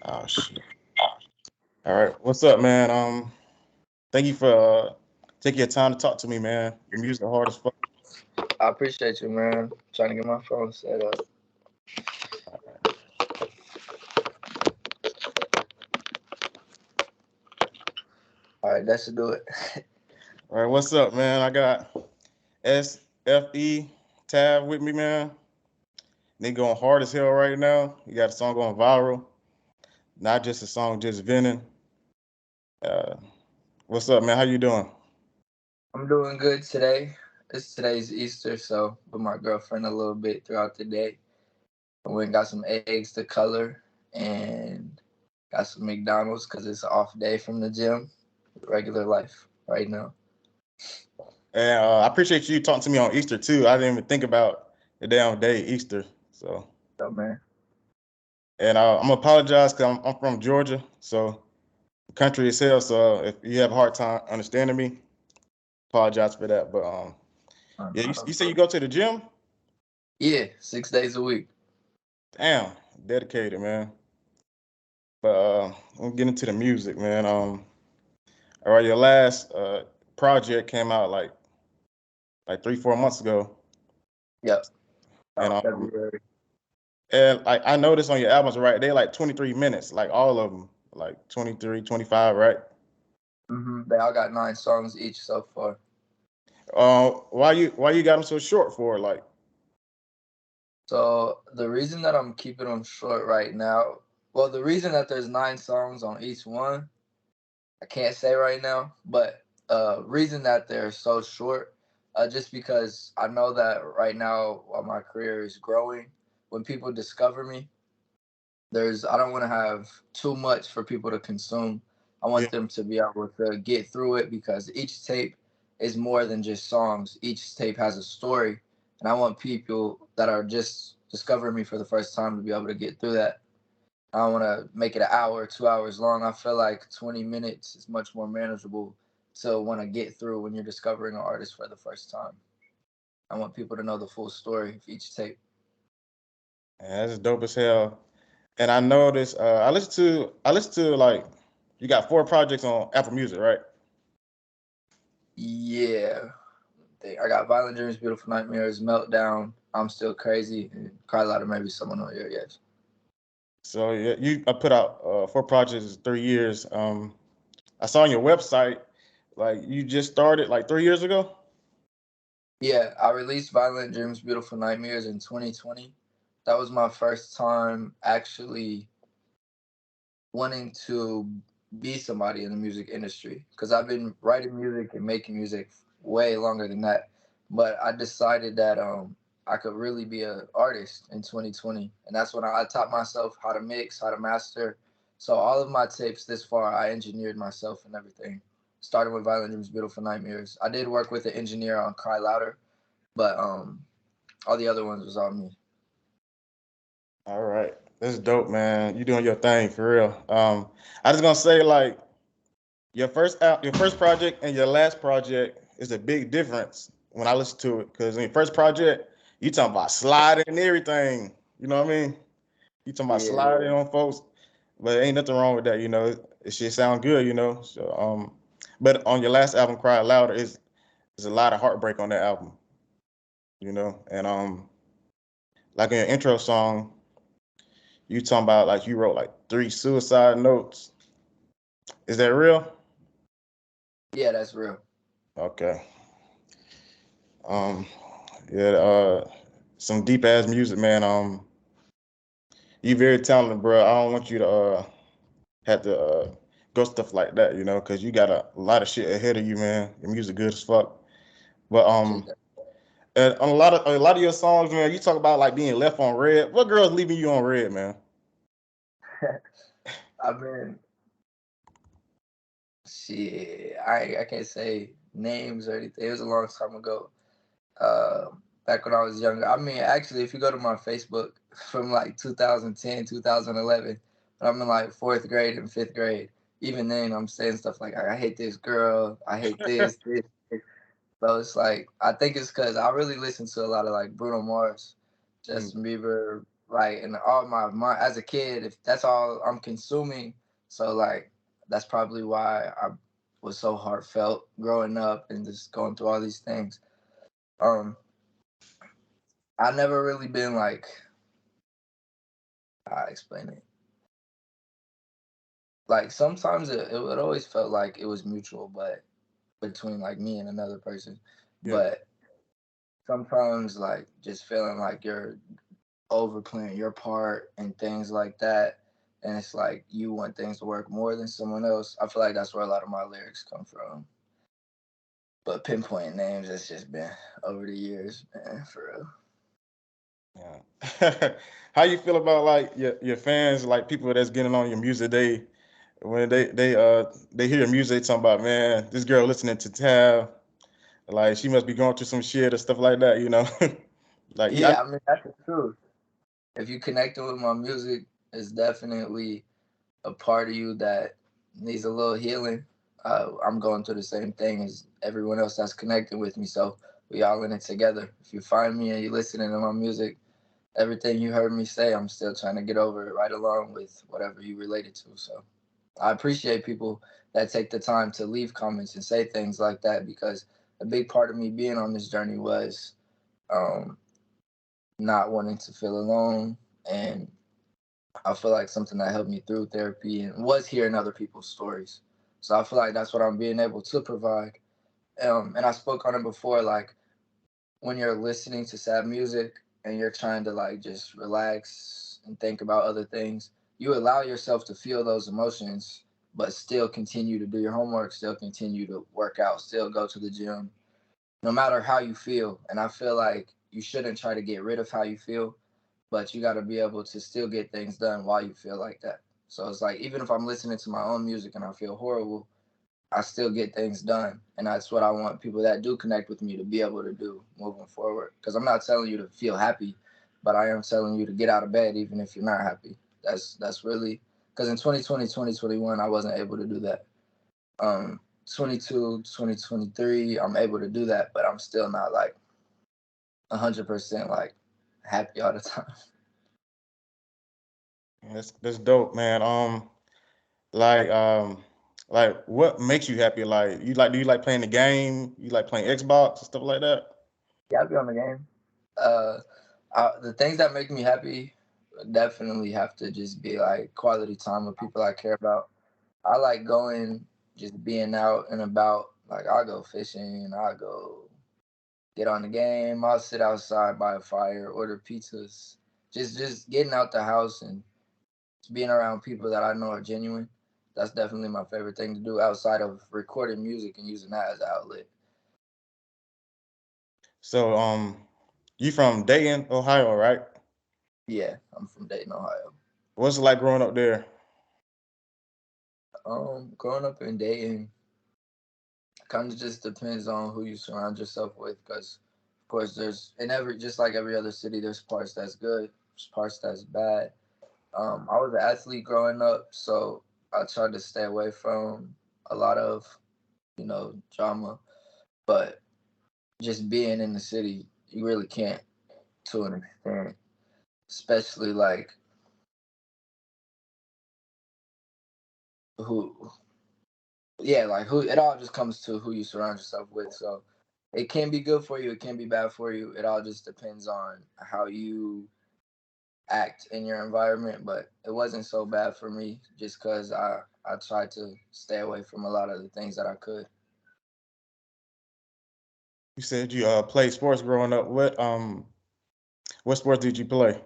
Oh shit. All right. What's up, man? Thank you for taking your time to talk to me, man. Your music hard as fuck. I appreciate you, man. Trying to get my phone set up. All right, that should do it. All right. What's up, man? I got SFE Tav with me, man. They going hard as hell right now. You got a song going viral. Not just a song, just venting. Uh, what's up, man? How you doing? I'm doing good today. Today's Easter, so with my girlfriend a little bit throughout the day. I went and got some eggs to color and got some McDonald's because it's an off day from the gym. Regular life right now. And I appreciate you talking to me on Easter too. I didn't even think about the damn day Easter. So, So, man. and I'm gonna apologize because I'm from Georgia, so country is hell. So if you have a hard time understanding me, apologize for that. But yeah, you say you go to the gym? Yeah, 6 days a week. Damn, dedicated, man. But I'm getting into the music, man. All right, your last project came out like 3 4 months ago, Yep. and February. like I noticed on your albums, right? They like 23 minutes, like all of them, like 23, 25, right? They all got 9 songs each so far. Why you got them so short for? Like, So the reason that I'm keeping them short right now, well, the reason that there's 9 songs on each one, I can't say right now, but reason that they're so short, just because I know that right now while my career is growing, when people discover me, I don't want to have too much for people to consume. I yeah, want them to be able to get through it because each tape is more than just songs. Each tape has a story, and I want people that are just discovering me for the first time to be able to get through that. I don't want to make it an hour, 2 hours long. I feel like 20 minutes is much more manageable to want to get through when you're discovering an artist for the first time. I want people to know the full story of each tape. man, that's dope as hell. And I noticed, I listen to like, you got 4 projects on Apple Music, right? Yeah. I got Violent Dreams, Beautiful Nightmares, Meltdown, I'm Still Crazy, and Cry Louder, maybe someone on your yes. So yeah, you I put out 4 projects in 3 years. I saw on your website like you just started like 3 years ago. Yeah, I released Violent Dreams, Beautiful Nightmares in 2020. That was my first time actually wanting to be somebody in the music industry because I've been writing music and making music way longer than that. But I decided that I could really be an artist in 2020, and that's when I taught myself how to mix, how to master. So all of my tapes this far, I engineered myself and everything. Starting with Violent Dreams, Beautiful Nightmares. I did work with an engineer on Cry Louder, but all the other ones was on me. All right, that's dope, man. You doing your thing for real. I just gonna say like your first project and your last project is a big difference when I listen to it because in your first project you talking about sliding and everything. You know what I mean? You talking about Yeah, sliding on folks, but ain't nothing wrong with that. It should sound good. So but on your last album, Cry Louder, is there's a lot of heartbreak on that album. And like in your intro song, you talking about like you wrote like 3 suicide notes. Is that real? yeah, that's real. Okay. Um, yeah. Some deep ass music, man. You very talented, bro. I don't want you to have to go stuff like that, because you got a lot of shit ahead of you, man. Your music good as fuck. But Appreciate and on a lot of your songs, man, you talk about like being left on red. What girl's leaving you on red, man? that. I mean, shit, I can't say names or anything. It was a long time ago. Uh, Back when I was younger. I mean, actually, if you go to my Facebook from like 2010, 2011, when I'm in like fourth grade and fifth grade, even then I'm saying stuff like I hate this girl, I hate this. So it's like I think it's because I really listen to a lot of like Bruno Mars, Mm. Justin Bieber, like in all my as a kid, if that's all I'm consuming, so like that's probably why I was so heartfelt growing up and just going through all these things. Um, I never really been like I explain it. Like sometimes it always felt like it was mutual, but between like me and another person, Yeah. but sometimes like just feeling like you're overplaying your part and things like that. And it's like you want things to work more than someone else. I feel like that's where a lot of my lyrics come from. But pinpointing names, it's just been over the years, man, for real. Yeah. How you feel about like your fans, like people that's getting on your music, when they hear your music, they talking about, man, this girl listening to Tav, like she must be going through some shit or stuff like that, you know? Like yeah, Yeah, I mean that's the truth. If you connecting with my music, it's definitely a part of you that needs a little healing. I'm going through the same thing as everyone else that's connected with me, so we all in it together. If you find me and you listening to my music, everything you heard me say, I'm still trying to get over it right along with whatever you related to. So I appreciate people that take the time to leave comments and say things like that because a big part of me being on this journey was um, not wanting to feel alone. And I feel like something that helped me through therapy and was hearing other people's stories. So I feel like that's what I'm being able to provide. And I spoke on it before, like when you're listening to sad music and you're trying to like just relax and think about other things, you allow yourself to feel those emotions, but still continue to do your homework, still continue to work out, still go to the gym, no matter how you feel. And I feel like you shouldn't try to get rid of how you feel, but you got to be able to still get things done while you feel like that. So it's like, even if I'm listening to my own music and I feel horrible, I still get things done. And that's what I want people that do connect with me to be able to do moving forward. Because I'm not telling you to feel happy, but I am telling you to get out of bed even if you're not happy. That's really because in 2020, 2021, I wasn't able to do that. 22, 2023, I'm able to do that, but I'm still not like 100% like happy all the time. that's dope, man. Like like what makes you happy? Like do you like playing the game? You like playing Xbox and stuff like that? Yeah, I'll be on the game. Uh, the things that make me happy definitely have to just be like quality time with people I care about. I like going, just being out and about. Like I'll go fishing, I'll go get on the game, I'll sit outside by a fire, order pizzas. Just getting out the house and being around people that I know are genuine. That's definitely my favorite thing to do outside of recording music and using that as an outlet. So you from Dayton, Ohio, right? Yeah, I'm from Dayton, Ohio. What's it like growing up there? Growing up in Dayton kind of just depends on who you surround yourself with, because of course there's in every just like every other city, there's parts that's good, there's parts that's bad. I was an athlete growing up, so I tried to stay away from a lot of drama, but just being in the city, you really can't to an extent, especially like who yeah, like who it all just comes to who you surround yourself with. So it can be good for you, it can be bad for you. It all just depends on how you act in your environment. But it wasn't so bad for me just because I tried to stay away from a lot of the things that I could. You said you played sports growing up. What sports did you play?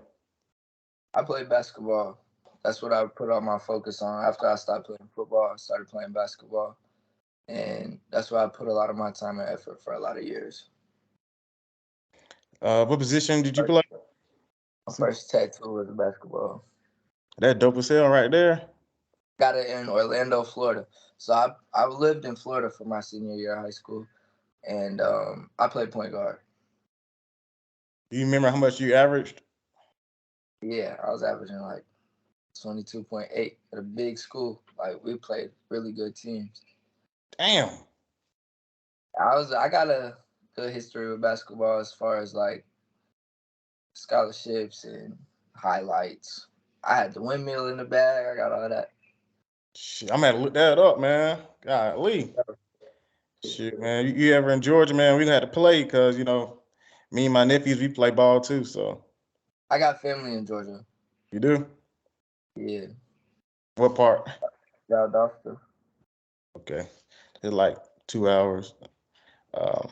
I played basketball. That's what I put all my focus on. After I stopped playing football, I started playing basketball. And that's where I put a lot of my time and effort for a lot of years. What position did you play? My first tattoo was basketball. That dope as hell right there. Got it in Orlando, Florida. So I lived in Florida for my senior year of high school, and I played point guard. Do you remember how much you averaged? Yeah, I was averaging like 22.8 at a big school. Like we played really good teams. Damn. I got a good history with basketball as far as like scholarships and highlights. I had the windmill in the bag. I got all that. Shit, I'm gonna look that up, man. Golly. Shit, man. You ever in Georgia, man? We had to play because, me and my nephews, we play ball too. So I got family in Georgia. you do? Yeah, What part? Valdosta. Okay. It's like 2 hours. Um,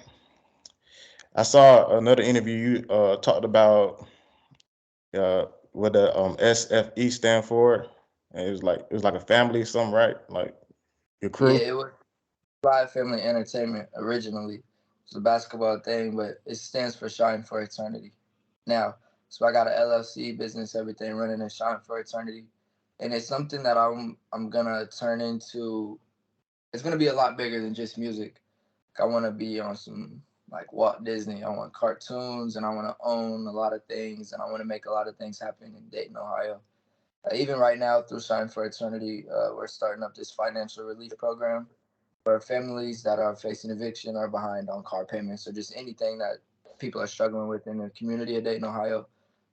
I saw another interview you talked about what the SFE stand for. And it was like a family or something, right? Like your Yeah, crew. it was Live Family Entertainment originally. It's a basketball thing, but it stands for Shine for Eternity. Now, so I got an LLC business, everything running in Shine for Eternity, and it's something that I'm gonna turn into. It's gonna be a lot bigger than just music. I want to be on some like Walt Disney. I want cartoons, and I want to own a lot of things, and I want to make a lot of things happen in Dayton, Ohio. Even right now, through Shine for Eternity, we're starting up this financial relief program for families that are facing eviction or behind on car payments or just anything that people are struggling with in the community of Dayton, Ohio.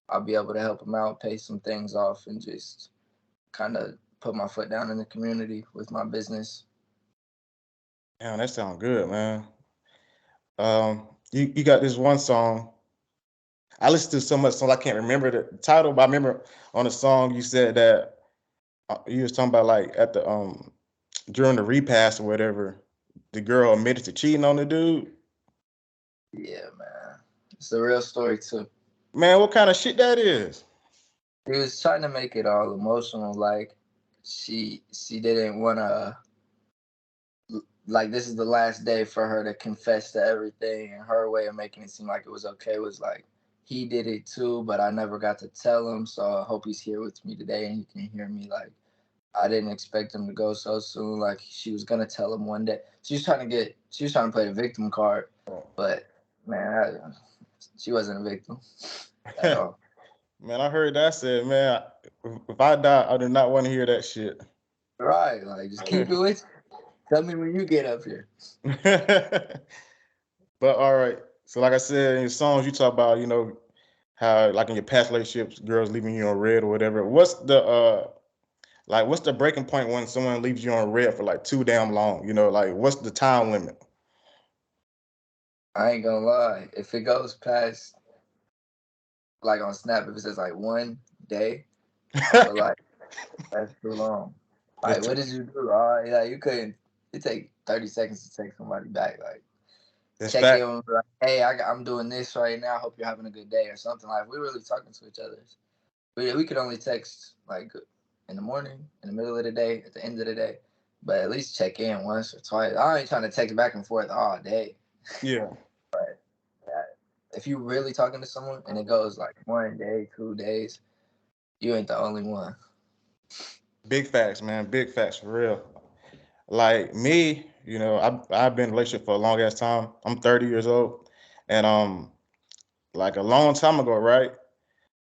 I'll be able to help them out, pay some things off, and just kind of put my foot down in the community with my business. Damn, that sounds good, man. You got this one song. I listened to so much songs I can't remember the title, but I remember on the song you said that you was talking about like at the during the repass or whatever, the girl admitted to cheating on the dude. Yeah, man. It's a real story, too. Man, what kind of shit that is? He was trying to make it all emotional, like she didn't want to, like, this is the last day for her to confess to everything, and her way of making it seem like it was okay was like, he did it too, but I never got to tell him, so I hope he's here with me today and he can hear me. Like, I didn't expect him to go so soon. Like, she was gonna tell him one day. She was trying to play the victim card, but man, she wasn't a victim at all. Man, I heard that said, man, if I die, I do not want to hear that shit. Right, like, just keep it with you. Tell me when you get up here. But all right. So like I said, in your songs you talk about, how like in your past relationships, girls leaving you on red or whatever. What's the breaking point when someone leaves you on red for like too damn long? Like what's the time limit? I ain't gonna lie. If it goes past, like on Snap, if it says like 1 day, I feel like that's too long. Like, That's what too did you do? Oh, yeah, you couldn't. It take 30 seconds to take somebody back. Like, that's check fact. in with, like, hey, I'm doing this right now. Hope you're having a good day or something. Like, we're really talking to each other. We could only text like in the morning, in the middle of the day, at the end of the day, but at least check in once or twice. I ain't trying to text back and forth all day. Yeah. Yeah. If you really talking to someone and it goes like 1 day, 2 days, you ain't the only one. Big facts, man. Big facts for real. Like me, I've been in a relationship for a long ass time. I'm 30 years old. And like a long time ago, right?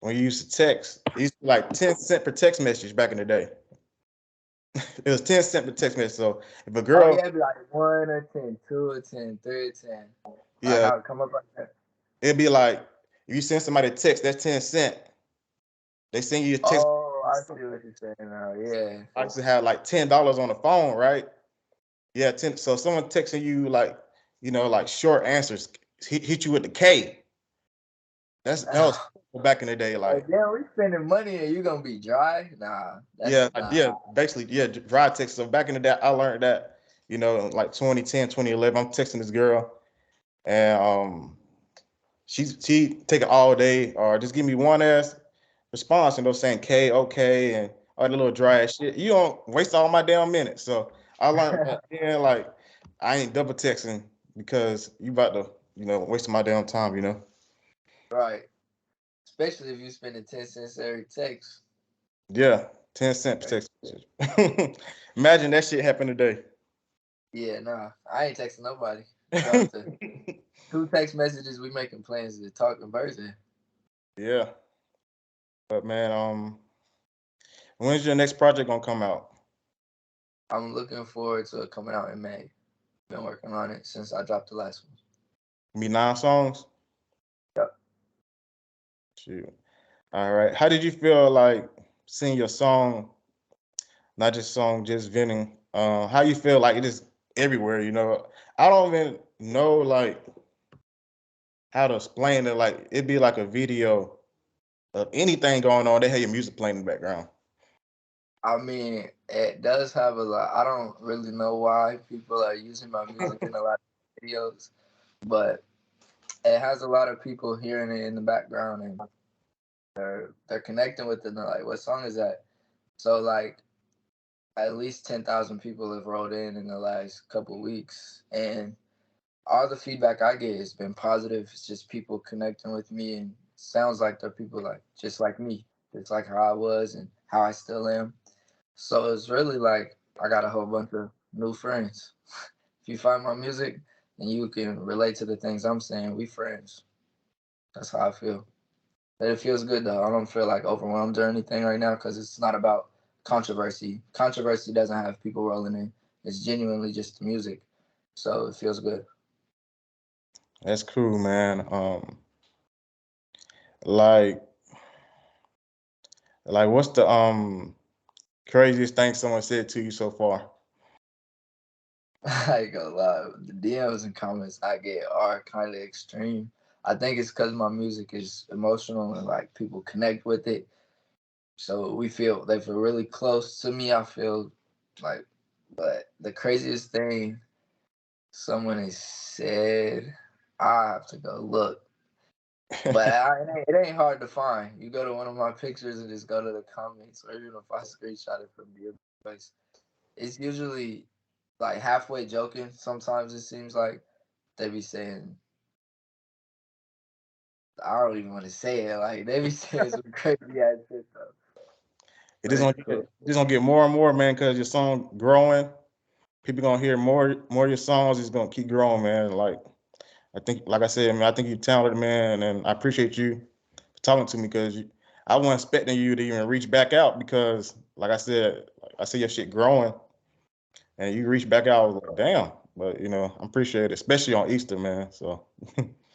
When you used to text, it used to be like 10 cent per text message back in the day. It was 10 cent per text message. So if a Oh girl, yeah, it'd be like 1 or 10, 2 or 10, 3 or 10. Like yeah, how it come up like that. it'd be like if you send somebody a text, that's 10 cent. They send you a text. Oh, I see what you're saying now. Yeah. I used to have like $10 on the phone, right? Yeah, 10. So someone texting you like, like short answers, hit you with the K. That was back in the day, like Like, damn, we spending money and you gonna be dry? Nah, yeah, that's nah. yeah, basically, yeah, dry text. So back in the day, I learned that, like 2010, 2011, I'm texting this girl, and she take it all day, or just give me one ass response, saying K, okay, and all the little dry ass shit. You don't waste all my damn minutes. So I learned that, yeah, like I ain't double texting because you about to, waste my damn time. Right. Especially if you spending 10 cents every text. Yeah, 10 cent per Right. text message. Imagine that shit happened today. Yeah, nah. I ain't texting nobody. We off the 2 text messages, we making plans to talk in person. Yeah, but man, when's your next project gonna come out? I'm looking forward to it coming out in May. Been working on it since I dropped the last one. Be 9 songs. Yep. Shoot. All right. How did you feel like seeing your song, not just song, just venting? How you feel like it is everywhere? You know, I don't even know like how to explain it. Like it'd be like a video of anything going on. They have your music playing in the background. I mean, it does have a lot. I don't really know why people are using my music in a lot of videos, but it has a lot of people hearing it in the background and they're connecting with it. And they're like, "What song is that?" So like, at least 10,000 people have wrote in the last couple weeks, and all the feedback I get has been positive. It's just people connecting with me, and sounds like they're people like just like me, just like how I was and how I still am. So it's really like I got a whole bunch of new friends. If you find my music and you can relate to the things I'm saying, we friends. That's how I feel. But it feels good though. I don't feel like overwhelmed or anything right now because it's not about controversy. Controversy doesn't have people rolling in. It's genuinely just the music. So it feels good. That's cool, man. Like, like, what's the craziest thing someone said to you so far? I ain't gonna lie. The DMs and comments I get are kind of extreme. I think it's because my music is emotional and like people connect with it. So they feel really close to me. I feel like, but the craziest thing someone has said, I have to go look. But it ain't hard to find. You go to one of my pictures and just go to the comments, or even if I screenshot it from the place, it's usually like halfway joking. Sometimes it seems like they be saying, I don't even want to say it. Like they be saying some crazy ass shit though. It But just it's gonna cool. just gonna get more and more, man, because your song growing. People gonna hear more of your songs. It's gonna keep growing, man. Like I think, like I said, man, I think you're talented, man, and I appreciate you for talking to me because I wasn't expecting you to even reach back out because, like I said, I see your shit growing, and you reach back out. I was like, damn, but I appreciate it, especially on Easter, man. So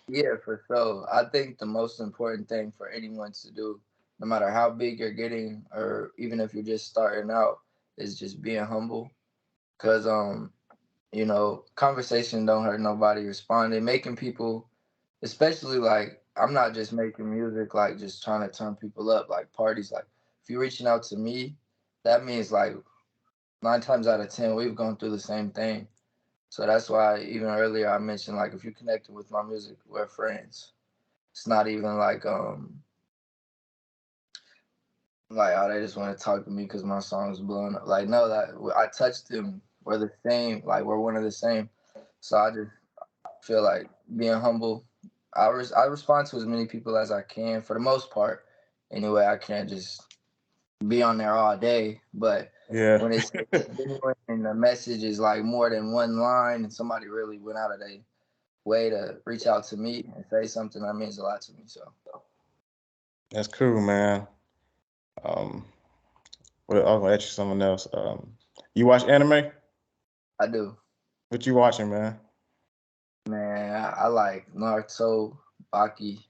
Yeah, for sure. I think the most important thing for anyone to do, no matter how big you're getting, or even if you're just starting out, is just being humble. Cause conversation don't hurt nobody. Responding, making people, especially like I'm not just making music like just trying to turn people up like parties. Like if you're reaching out to me, that means like 9 times out of 10 we've gone through the same thing. So that's why even earlier I mentioned like if you connected with my music, we're friends. It's not even like oh they just want to talk to me because my song's blowing up. Like no, that I touched them. We're the same. Like we're one of the same. So I just feel like being humble. I respond to as many people as I can for the most part. Anyway, I can't just be on there all day. But yeah, when it's genuine and the message is like more than one line and somebody really went out of their way to reach out to me and say something, that means a lot to me. So that's cool, man. Um, I'm gonna ask you something else. You watch anime? I do. What you watching, man? Man, I like Naruto, Baki.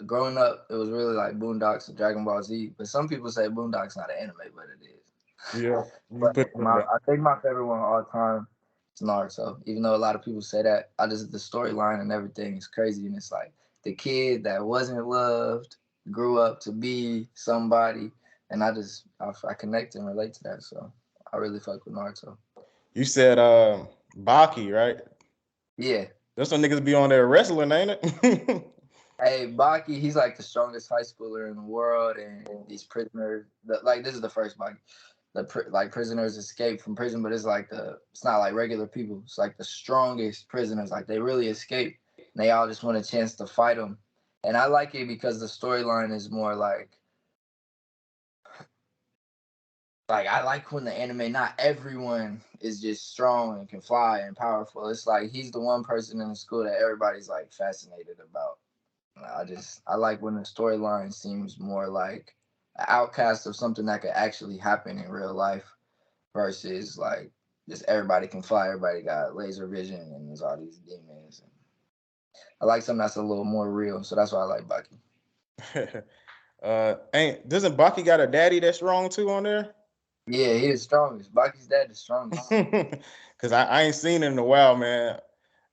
Growing up, it was really like Boondocks and Dragon Ball Z. But some people say Boondocks not an anime, but it is. Yeah, you But put it in there. I think my favorite one of all time is Naruto. Even though a lot of people say that, I just the storyline and everything is crazy, and it's like the kid that wasn't loved grew up to be somebody, and I connect and relate to that. So I really fuck with Naruto. You said Baki, right? Yeah. There's some niggas be on there wrestling, ain't it? Hey, Baki, he's like the strongest high schooler in the world, and these prisoners, like this is the first Baki. Like prisoners escape from prison, but it's not like regular people. It's like the strongest prisoners. Like they really escape, and they all just want a chance to fight them. And I like it because the storyline is more like I like when the anime not everyone is just strong and can fly and powerful. It's like he's the one person in the school that everybody's like fascinated about. I like when the storyline seems more like an outcast of something that could actually happen in real life versus like just everybody can fly, everybody got laser vision, and there's all these demons. And I like something that's a little more real, so that's why I like Bucky. Ain't doesn't Baki got a daddy that's strong too on there? Yeah, he the strongest. Baki's dad the strongest. Cause I ain't seen it in a while, man.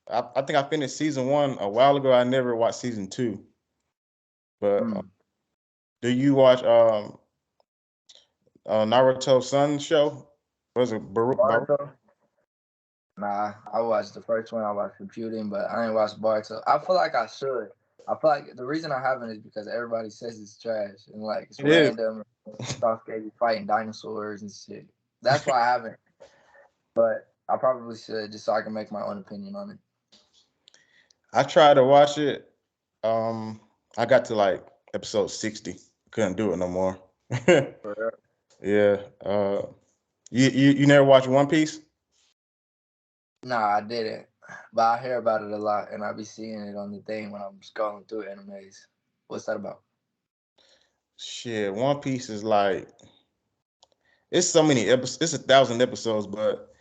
I think I finished season 1 a while ago. I never watched season 2. But Mm. do you watch Naruto's son show? Was it Boruto? Nah, I watched the first one. I watched Computing, but I ain't watched Boruto. I feel like I should. I feel like the reason I haven't is because everybody says it's trash and like it's It is. random. Sasuke be fighting dinosaurs and shit. That's why I haven't. But I probably should just so I can make my own opinion on it. I tried to watch it. Um, I got to like episode 60. Couldn't do it no more. For real. Yeah. You never watch One Piece? Nah, I didn't. But I hear about it a lot, and I be seeing it on the thing when I'm scrolling through animes. What's that about? Shit, One Piece is like it's so many episodes. It's 1,000 episodes, but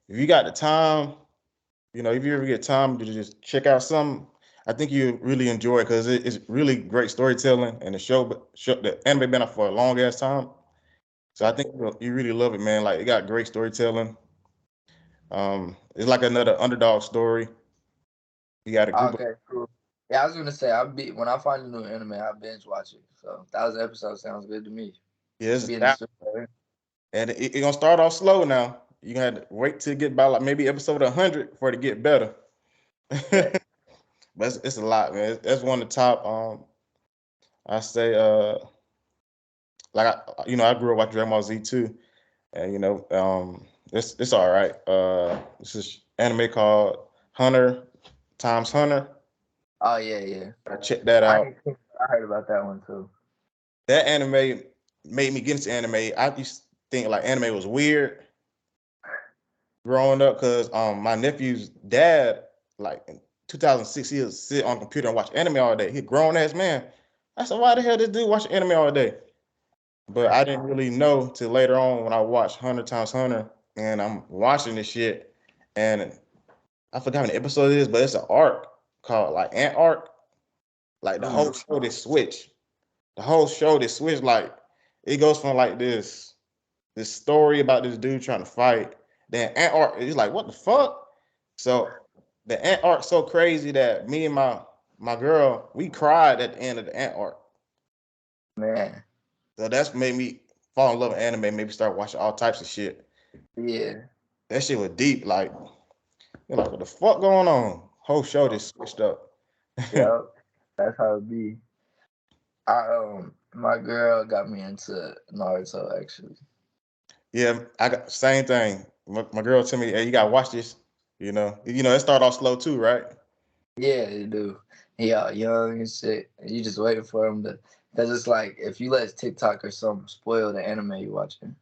if you got the time, if you ever get time to just check out something, I think you really enjoy it because it's really great storytelling and the anime been out for a long ass time. So I think you really love it, man. Like it got great storytelling. It's like another underdog story. You got a group of Okay, cool. Yeah, I was gonna say I be when I find a new anime, I binge watch it. So 1,000 episodes sounds good to me. yeah, it's a Be in the thousand, super. and it gonna start off slow now. You gotta wait till get by like maybe episode 100 for it to get better. But But it's a lot, man. That's one of the top. I say, like I grew up watching Dragon Ball Z too, and it's all right. This is anime called Hunter times Hunter. oh yeah, yeah. I checked that I out. ain't seen- I heard about that one too. That anime made me get into anime. I used to think like anime was weird growing up because my nephew's dad, like in 2006, he would sit on the computer and watch anime all day. He a grown ass man. I said, why the hell this dude watch anime all day? But I didn't really know till later on when I watched Hunter times Hunter and I'm watching this shit and I forgot how many episode it is, but it's an arc called like Ant Arc. Like the whole Mm, show this switch. The whole show this switch like it goes from like this story about this dude trying to fight. Then Ant Arc is like, what the fuck? So the Ant Arc so crazy that me and my girl, we cried at the end of the Ant Arc. man, So that's made me fall in love with anime, maybe start watching all types of shit. yeah, That shit was deep. Like, you're like, what the fuck going on? Whole show just switched up. yeah. That's how it be. My girl got me into Naruto actually. Yeah, I got same thing. My girl told me, hey, you gotta watch this. It started off slow too, right? Yeah, you do. He all young and shit. And you just waiting for him to, because it's like if you let TikTok or something spoil the anime you watching.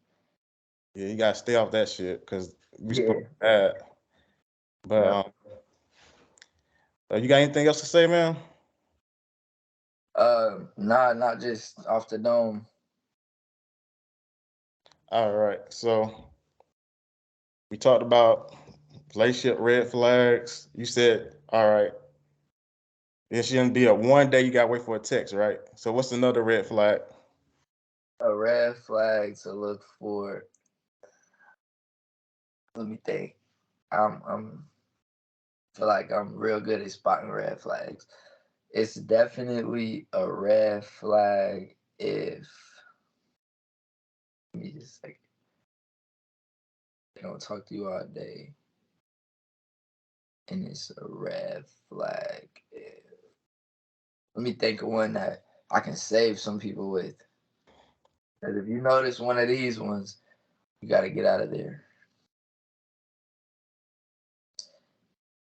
Yeah, you gotta stay off that shit because we Yeah, spoke bad. But yeah. you got anything else to say, man? Nah, not just off the dome. All right. So we talked about relationship red flags. You said, all right, it shouldn't be a one day you gotta wait for a text, right? So what's another red flag? A red flag to look for. Let me think. I'm feel like I'm real good at spotting red flags. It's definitely a red flag if let me just like they don't talk to you all day, and it's a red flag. If, let me think of one that I can save some people with. Because if you notice one of these ones, you got to get out of there.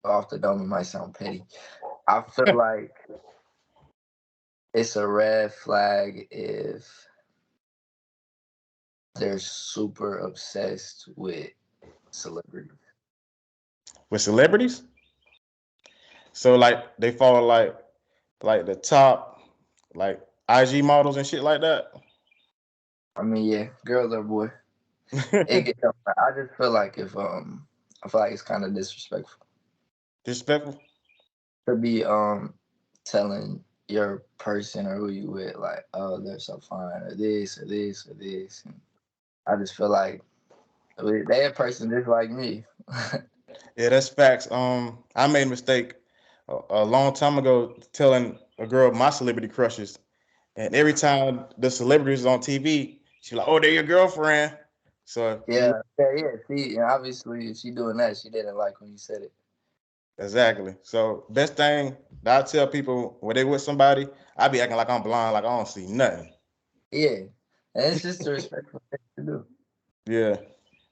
Off the dome, it might sound petty. I feel like it's a red flag if they're super obsessed with celebrities. With celebrities? So like they follow like the top like IG models and shit like that. I mean, yeah, girl or boy, it get. I just feel like if I feel like it's kind of disrespectful Disrespectful. to be telling. your person or who you with. Like, oh, they're so fine, or this, or this, or this. And I just feel like they a person just like me. Yeah, that's facts. I made a mistake a long time ago telling a girl my celebrity crushes, and every time the celebrities on TV, she like, "Oh, they're your girlfriend." So you Yeah. See, and obviously, if she doing that, she didn't like when you said it. exactly. So best thing that I tell people when they with somebody, I be acting like I'm blind, like I don't see nothing. Yeah, and it's just a respectful thing to do. Yeah,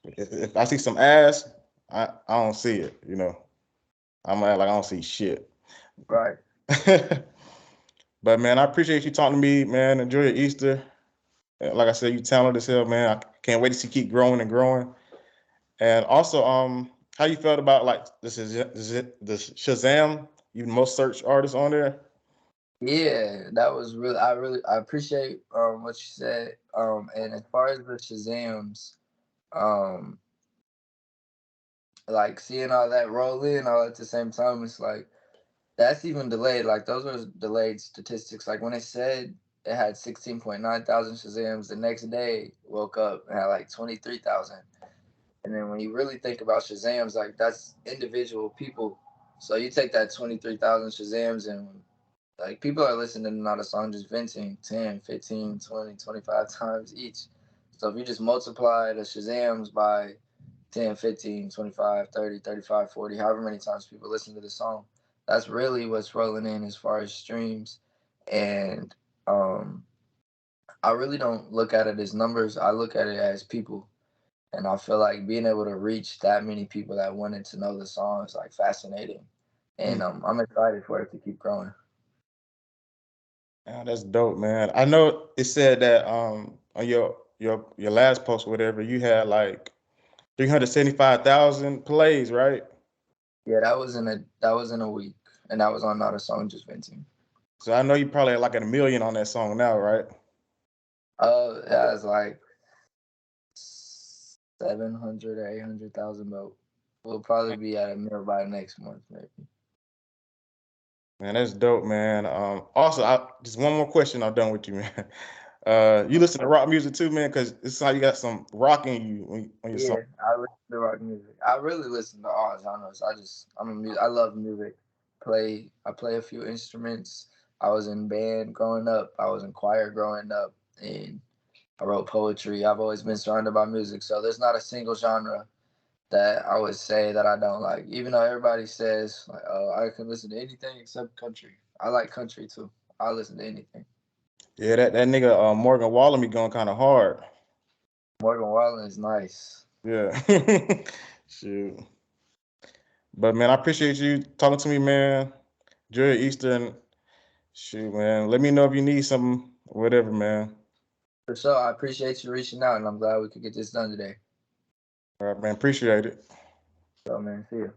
if I see some ass, I don't see it. I'm gonna act like I don't see shit. Right. But man, I appreciate you talking to me, man. Enjoy your Easter. Like I said, you talented as hell, man. I can't wait to see you keep growing and growing. And also, how you felt about like the Shazam? You the most searched artist on there. Yeah, that was really. I appreciate what you said. And as far as the Shazams, um, like seeing all that roll in all at the same time, it's like that's even delayed. Like those were delayed statistics. Like when it said it had 16.9 thousand Shazams, the next day woke up and had like 23,000. And then when you really think about Shazams, like that's individual people. So you take that 23,000 Shazams and like people are listening to not a song just venting 10, 15, 20, 25 times each. So if you just multiply the Shazams by 10, 15, 25, 30, 35, 40, however many times people listen to the song, that's really what's rolling in as far as streams. And um, I really don't look at it as numbers. I look at it as people. And I feel like being able to reach that many people that wanted to know the song is like fascinating. Mm. And I'm excited for it to keep growing. Yeah, that's dope, man. I know it said that on your last post, or whatever, you had like 375,000 plays, right? Yeah, that was in a week, and that was on Not a Song Just Venting. So I know you probably had like a million on that song now, right? That was like 700 or 800,000, but we'll probably be at a mil by next month, maybe. Man, that's dope, man. Also, just one more question. I'm done with you, man. You listen to rock music too, man, because it's how you got some rock in you on your song. Yeah, I listen to rock music. I really listen to all genres. I love music. I play a few instruments. I was in band growing up. I was in choir growing up, and I wrote poetry. I've always been surrounded by music, so there's not a single genre that I would say that I don't like. Even though everybody says like, "Oh, I can listen to anything except country." I like country too. I listen to anything. Yeah, that nigga Morgan Wallen be going kind of hard. Morgan Wallen is nice. Yeah. Shoot. But man, I appreciate you talking to me, man. Enjoy your Easter and shoot, man. Let me know if you need something, whatever, man. For sure, I appreciate you reaching out, and I'm glad we could get this done today. All right, man. Appreciate it. So, man, see you.